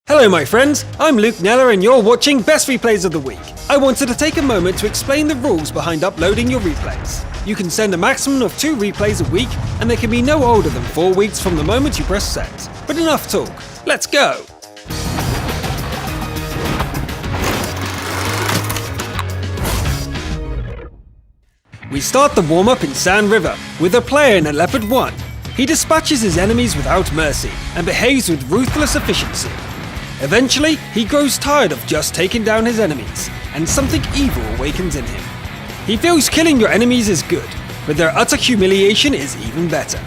Hello my friends, I'm Luke Neller and you're watching Best Replays of the Week. I wanted to take a moment to explain the rules behind uploading your replays. You can send a maximum of 2 replays a week and they can be no older than 4 weeks from the moment you press send. But enough talk, let's go! We start the warm-up in Sand River with a player in a Leopard 1. He dispatches his enemies without mercy and behaves with ruthless efficiency. Eventually, he grows tired of just taking down his enemies, and something evil awakens in him. He feels killing your enemies is good, but their utter humiliation is even better.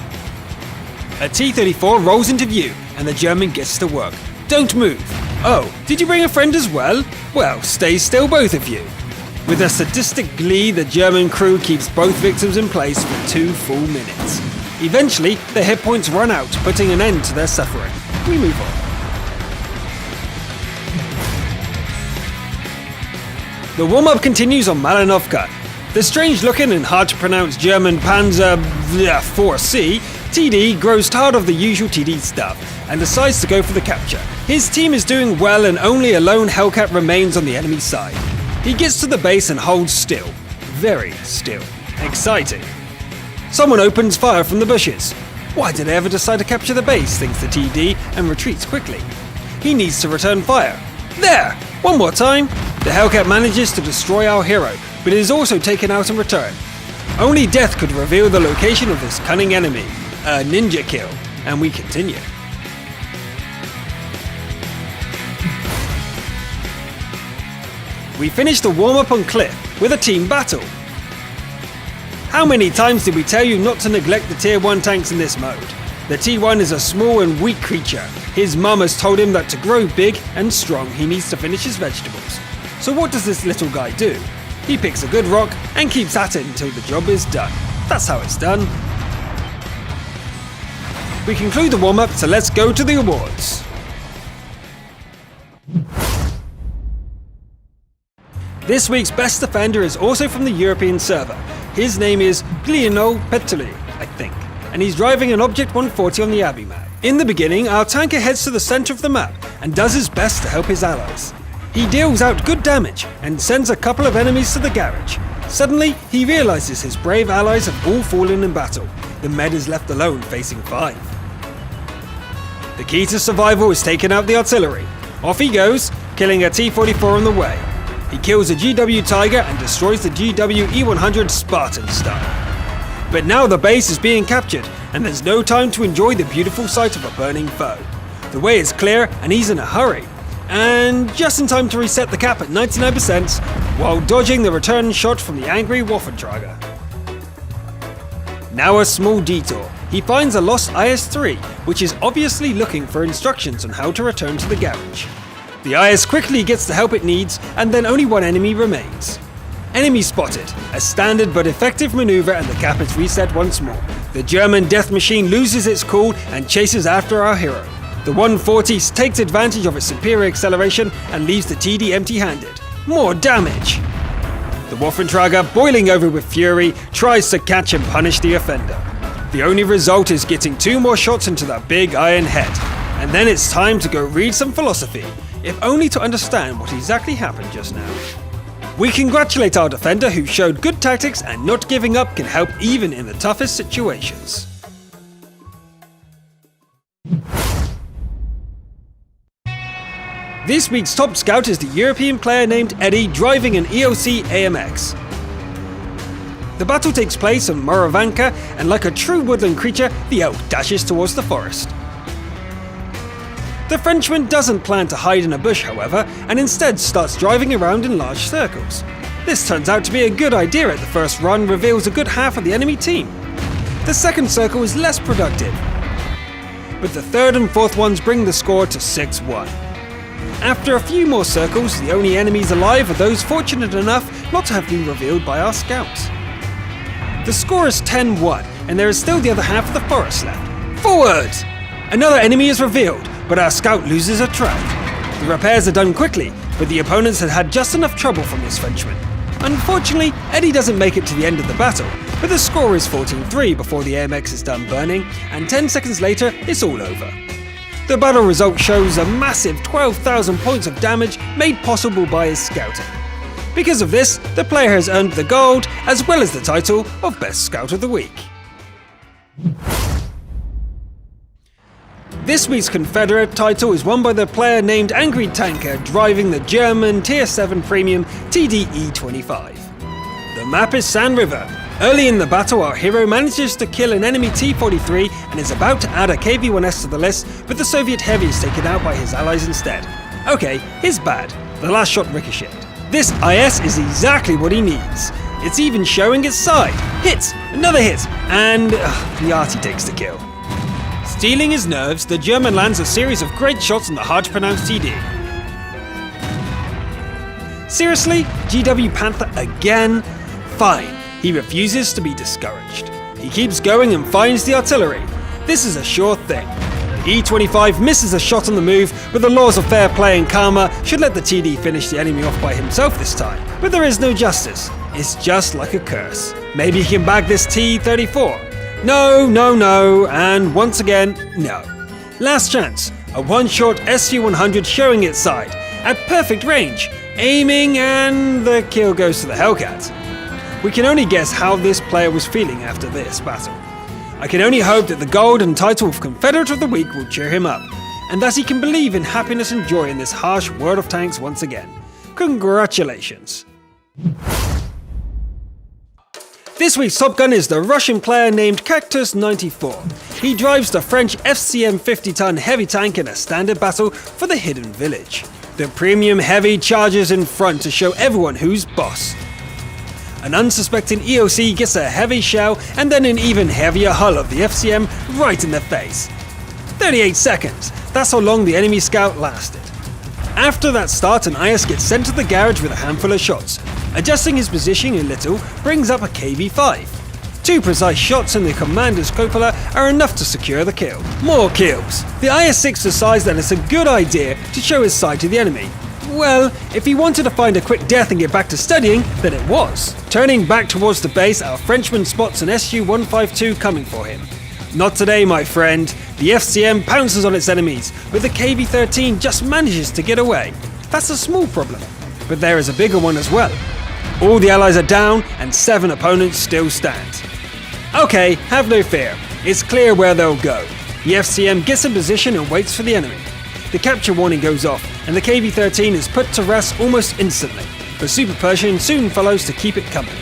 A T-34 rolls into view, and the German gets to work. Don't move. Oh, did you bring a friend as well? Well, stay still both of you. With a sadistic glee, the German crew keeps both victims in place for 2 full minutes. Eventually, their hit points run out, putting an end to their suffering. We move on. The warm-up continues on Malinovka. The strange-looking and hard-to-pronounce German Panzer 4C, TD grows tired of the usual TD stuff and decides to go for the capture. His team is doing well and only a lone Hellcat remains on the enemy side. He gets to the base and holds still. Very still. Exciting. Someone opens fire from the bushes. Why did they ever decide to capture the base, thinks the TD, and retreats quickly. He needs to return fire. There! One more time. The Hellcat manages to destroy our hero, but is also taken out in return. Only death could reveal the location of this cunning enemy. A ninja kill. And we continue. We finish the warm-up on Cliff with a team battle. How many times did we tell you not to neglect the Tier 1 tanks in this mode? The T1 is a small and weak creature. His mum has told him that to grow big and strong he needs to finish his vegetables. So what does this little guy do? He picks a good rock and keeps at it until the job is done. That's how it's done. We conclude the warm-up, so let's go to the awards. This week's Best Defender is also from the European server. His name is Gliano Petuli, I think, and he's driving an Object 140 on the Abbey map. In the beginning, our tanker heads to the center of the map and does his best to help his allies. He deals out good damage and sends a couple of enemies to the garage. Suddenly, he realizes his brave allies have all fallen in battle. The med is left alone facing 5. The key to survival is taking out the artillery. Off he goes, killing a T-44 on the way. He kills a GW Tiger and destroys the GW E100 Spartan style. But now the base is being captured, and there's no time to enjoy the beautiful sight of a burning foe. The way is clear, and he's in a hurry. And just in time to reset the cap at 99% while dodging the return shot from the angry Waffentrager. Now a small detour. He finds a lost IS-3, which is obviously looking for instructions on how to return to the garage. The IS quickly gets the help it needs, and then only one enemy remains. Enemy spotted, a standard but effective maneuver, and the cap is reset once more. The German death machine loses its cool and chases after our hero. The 140 takes advantage of its superior acceleration and leaves the TD empty-handed. More damage! The Waffentrager, boiling over with fury, tries to catch and punish the offender. The only result is getting 2 more shots into that big iron head. And then it's time to go read some philosophy, if only to understand what exactly happened just now. We congratulate our defender who showed good tactics, and not giving up can help even in the toughest situations. This week's top scout is the European player named Eddie, driving an EOC AMX. The battle takes place on Morovanka, and like a true woodland creature, the elk dashes towards the forest. The Frenchman doesn't plan to hide in a bush, however, and instead starts driving around in large circles. This turns out to be a good idea at the first run, reveals a good half of the enemy team. The second circle is less productive, but the third and fourth ones bring the score to 6-1. After a few more circles, the only enemies alive are those fortunate enough not to have been revealed by our scouts. The score is 10-1, and there is still the other half of the forest left. Forward! Another enemy is revealed, but our scout loses a track. The repairs are done quickly, but the opponents had had just enough trouble from this Frenchman. Unfortunately, Eddie doesn't make it to the end of the battle, but the score is 14-3 before the AMX is done burning, and 10 seconds later, it's all over. The battle result shows a massive 12,000 points of damage made possible by his scouting. Because of this, the player has earned the gold as well as the title of Best Scout of the Week. This week's Confederate title is won by the player named Angry Tanker driving the German Tier 7 Premium TDE-25. The map is Sand River. Early in the battle, our hero manages to kill an enemy T-43 and is about to add a KV-1S to the list, but the Soviet Heavy is taken out by his allies instead. Okay, he's bad. The last shot ricocheted. This IS is exactly what he needs. It's even showing its side. Hits! Another hit! And the arty takes the kill. Stealing his nerves, the German lands a series of great shots on the hard-to-pronounce TD. Seriously? GW Panther again? Fine. He refuses to be discouraged. He keeps going and finds the artillery. This is a sure thing. The E-25 misses a shot on the move, but the laws of fair play and karma should let the TD finish the enemy off by himself this time. But there is no justice. It's just like a curse. Maybe he can bag this T-34. No, and once again, no. Last chance. A one-shot Su-100 showing its side. At perfect range. Aiming, and the kill goes to the Hellcat. We can only guess how this player was feeling after this battle. I can only hope that the gold and title of Confederate of the Week will cheer him up, and that he can believe in happiness and joy in this harsh world of tanks once again. Congratulations. This week's Top Gun is the Russian player named Cactus94. He drives the French FCM 50-ton heavy tank in a standard battle for the Hidden Village. The premium heavy charges in front to show everyone who's boss. An unsuspecting EOC gets a heavy shell and then an even heavier hull of the FCM right in the face. 38 seconds, that's how long the enemy scout lasted. After that start, an IS gets sent to the garage with a handful of shots. Adjusting his position a little brings up a KV-5. 2 precise shots in the commander's cupola are enough to secure the kill. More kills. The IS-6 decides that it's a good idea to show his side to the enemy. Well, if he wanted to find a quick death and get back to studying, then it was. Turning back towards the base, our Frenchman spots an Su-152 coming for him. Not today, my friend. The FCM pounces on its enemies, but the KV-13 just manages to get away. That's a small problem, but there is a bigger one as well. All the allies are down, and 7 opponents still stand. Okay, have no fear. It's clear where they'll go. The FCM gets in position and waits for the enemy. The capture warning goes off, and the KV-13 is put to rest almost instantly, but Super Pershing soon follows to keep it coming.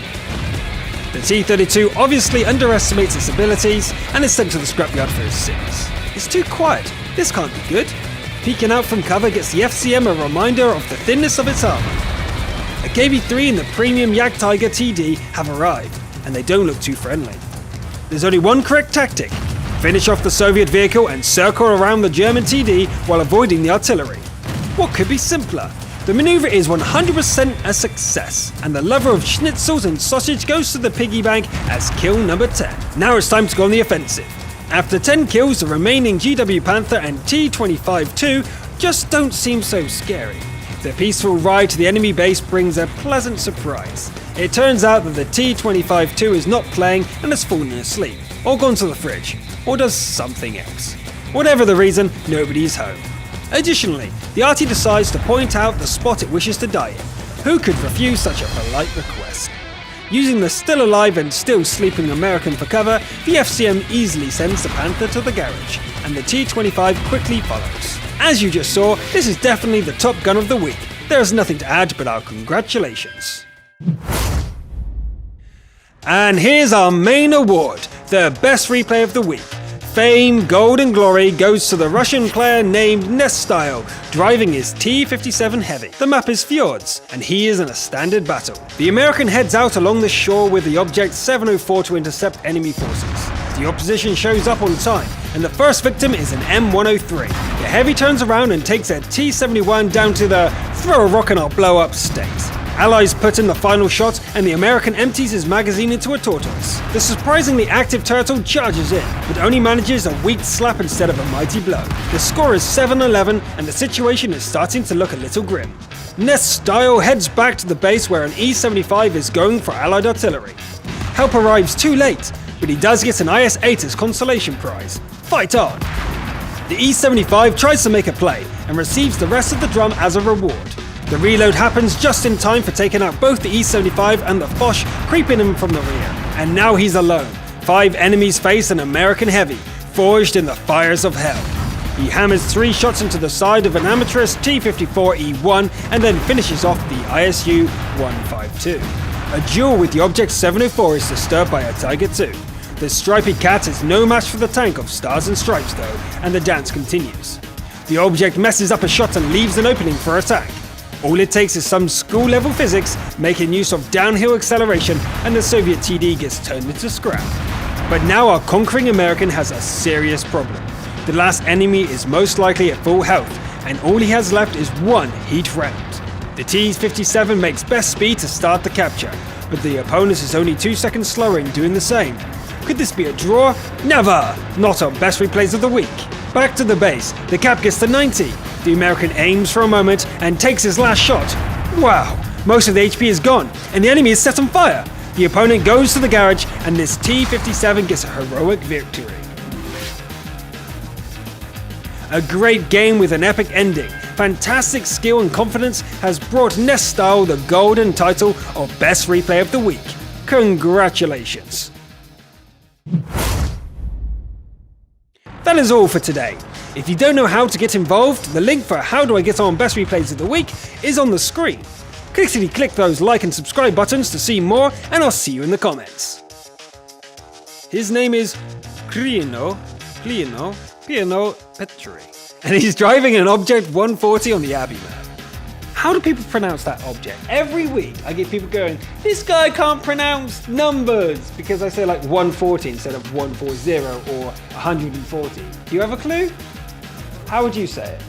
The T-32 obviously underestimates its abilities and is sent to the scrapyard for his sins. It's too quiet, this can't be good. Peeking out from cover gets the FCM a reminder of the thinness of its armor. A KV-3 and the premium Jagdtiger TD have arrived, and they don't look too friendly. There's only one correct tactic. Finish off the Soviet vehicle and circle around the German TD while avoiding the artillery. What could be simpler? The maneuver is 100% a success, and the lover of schnitzels and sausage goes to the piggy bank as kill number 10. Now it's time to go on the offensive. After 10 kills, the remaining GW Panther and T-25-2 just don't seem so scary. The peaceful ride to the enemy base brings a pleasant surprise. It turns out that the T-25-2 is not playing and has fallen asleep, or gone to the fridge, or does something else. Whatever the reason, nobody's home. Additionally, the arty decides to point out the spot it wishes to die in. Who could refuse such a polite request? Using the still alive and still sleeping American for cover, the FCM easily sends the Panther to the garage, and the T-25 quickly follows. As you just saw, this is definitely the Top Gun of the week. There is nothing to add but our congratulations. And here's our main award, the best replay of the week. Fame, gold and glory goes to the Russian player named Nestyle, driving his T-57 Heavy. The map is Fjords, and he is in a standard battle. The American heads out along the shore with the Object 704 to intercept enemy forces. The opposition shows up on time, and the first victim is an M103. The Heavy turns around and takes a T-71 down to the throw a rock and I'll blow up state. Allies put in the final shot, and the American empties his magazine into a tortoise. The surprisingly active turtle charges in, but only manages a weak slap instead of a mighty blow. The score is 7-11, and the situation is starting to look a little grim. Nestyle heads back to the base where an E-75 is going for Allied artillery. Help arrives too late, but he does get an IS-8 as consolation prize. Fight on! The E-75 tries to make a play and receives the rest of the drum as a reward. The reload happens just in time for taking out both the E-75 and the Foch, creeping him from the rear. And now he's alone. 5 enemies face an American heavy, forged in the fires of hell. He hammers 3 shots into the side of an amateurish T-54E1 and then finishes off the ISU-152. A duel with the Object 704 is disturbed by a Tiger II. The stripy cat is no match for the tank of Stars and Stripes though, and the dance continues. The Object messes up a shot and leaves an opening for attack. All it takes is some school-level physics, making use of downhill acceleration, and the Soviet TD gets turned into scrap. But now our conquering American has a serious problem. The last enemy is most likely at full health, and all he has left is 1 heat round. The T-57 makes best speed to start the capture, but the opponent is only 2 seconds slower in doing the same. Could this be a draw? Never! Not on Best Replays of the Week. Back to the base, the cap gets to 90. The American aims for a moment and takes his last shot. Wow, most of the HP is gone, and the enemy is set on fire. The opponent goes to the garage, and this T-57 gets a heroic victory. A great game with an epic ending. Fantastic skill and confidence has brought Nest Style the golden title of Best Replay of the Week. Congratulations. That is all for today. If you don't know how to get involved, the link for How Do I Get On Best Replays of the Week is on the screen. Click those like and subscribe buttons to see more, and I'll see you in the comments. His name is Piano Petri, and he's driving an Object 140 on the Abbey map. How do people pronounce that object? Every week I get people going, this guy can't pronounce numbers, because I say like 140 instead of 140 or 140. Do you have a clue? How would you say it?